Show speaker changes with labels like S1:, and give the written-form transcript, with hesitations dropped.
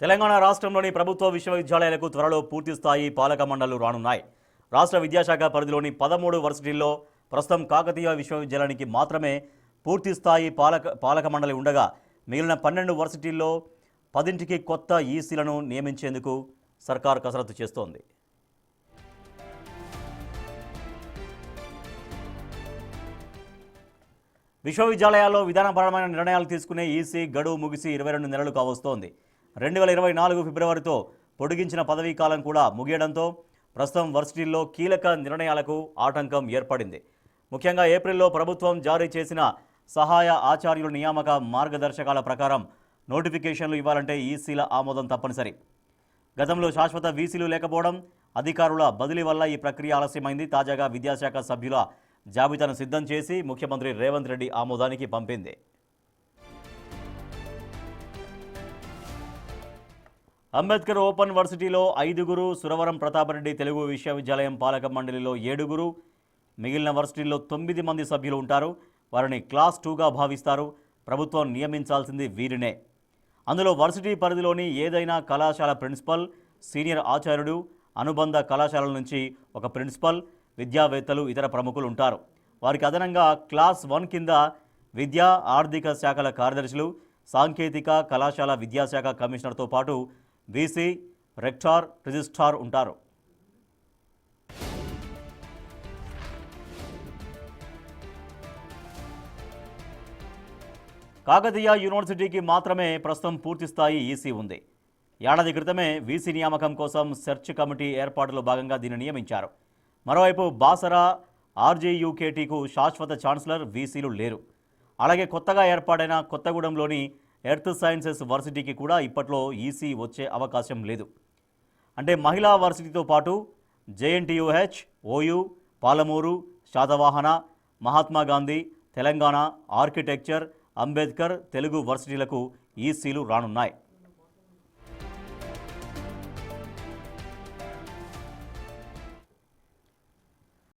S1: తెలంగాణ రాష్ట్రంలోని ప్రభుత్వ విశ్వవిద్యాలయాలకు త్వరలో పూర్తిస్థాయి పాలక మండళ్లు రానున్నాయి. రాష్ట్ర విద్యాశాఖ పరిధిలోని 13 వర్సిటీల్లో ప్రస్తుతం కాకతీయ విశ్వవిద్యాలయానికి మాత్రమే పూర్తిస్థాయి పాలక మండలి ఉండగా మిగిలిన 12 వర్సిటీల్లో 10కి కొత్త ఈసీలను నియమించేందుకు సర్కార్ కసరత్తు చేస్తోంది. విశ్వవిద్యాలయాల్లో విధానపరమైన నిర్ణయాలు తీసుకునే ఈసీ గడువు ముగిసి 22 నెలలు కావస్తోంది. 2024 ఫిబ్రవరితో పొడిగించిన పదవీ కాలం కూడా ముగియడంతో ప్రస్తుతం వర్సిటీల్లో కీలక నిర్ణయాలకు ఆటంకం ఏర్పడింది. ముఖ్యంగా ఏప్రిల్లో ప్రభుత్వం జారీ చేసిన సహాయ ఆచార్యుల నియామక మార్గదర్శకాల ప్రకారం నోటిఫికేషన్లు ఇవ్వాలంటే ఈసీల ఆమోదం తప్పనిసరి. గతంలో శాశ్వత వీసీలు లేకపోవడం, అధికారుల బదిలీ వల్ల ఈ ప్రక్రియ ఆలస్యమైంది. తాజాగా విద్యాశాఖ సభ్యుల జాబితాను సిద్ధం చేసి ముఖ్యమంత్రి రేవంత్ రెడ్డి ఆమోదానికి పంపింది. అంబేద్కర్ ఓపెన్ వర్సిటీలో 5గురు, సురవరం ప్రతాపరెడ్డి తెలుగు విశ్వవిద్యాలయం పాలక మండలిలో 7గురు, మిగిలిన వర్సిటీల్లో 9 మంది సభ్యులు ఉంటారు. వారిని క్లాస్ 2గా భావిస్తారు. ప్రభుత్వం నియమించాల్సింది వీరినే. అందులో వర్సిటీ పరిధిలోని ఏదైనా కళాశాల ప్రిన్సిపల్, సీనియర్ ఆచార్యుడు, అనుబంధ కళాశాలల నుంచి ఒక ప్రిన్సిపల్, విద్యావేత్తలు, ఇతర ప్రముఖులు ఉంటారు. వారికి అదనంగా క్లాస్ 1 కింద విద్యా, ఆర్థిక శాఖల కార్యదర్శులు, సాంకేతిక కళాశాల విద్యాశాఖ కమిషనర్తో పాటు వీసీ, రెక్టార్, రిజిస్ట్రార్ ఉంటారు. కాకతీయ యూనివర్సిటీకి మాత్రమే ప్రస్తుతం పూర్తిస్థాయి ఈసీ ఉంది. ఏడాది క్రితమే వీసీ నియామకం కోసం సెర్చ్ కమిటీ ఏర్పాటులో భాగంగా దీన్ని నియమించారు. మరోవైపు బాసరా, ఆర్జీయూకేటీకు శాశ్వత ఛాన్సలర్, వీసీలు లేరు. అలాగే కొత్తగా ఏర్పాటైన కొత్తగూడెంలోని ఎర్త్ సైన్సెస్ వర్సిటీకి కూడా ఇప్పట్లో ఈసీ వచ్చే అవకాశం లేదు. అంటే మహిళా వర్సిటీతో పాటు JNTUH, OU, Palamuru, Satavahana, Mahatma Gandhi, Telangana architecture, Ambedkar Telugu వర్సిటీలకు ఈసీలు రానున్నాయి.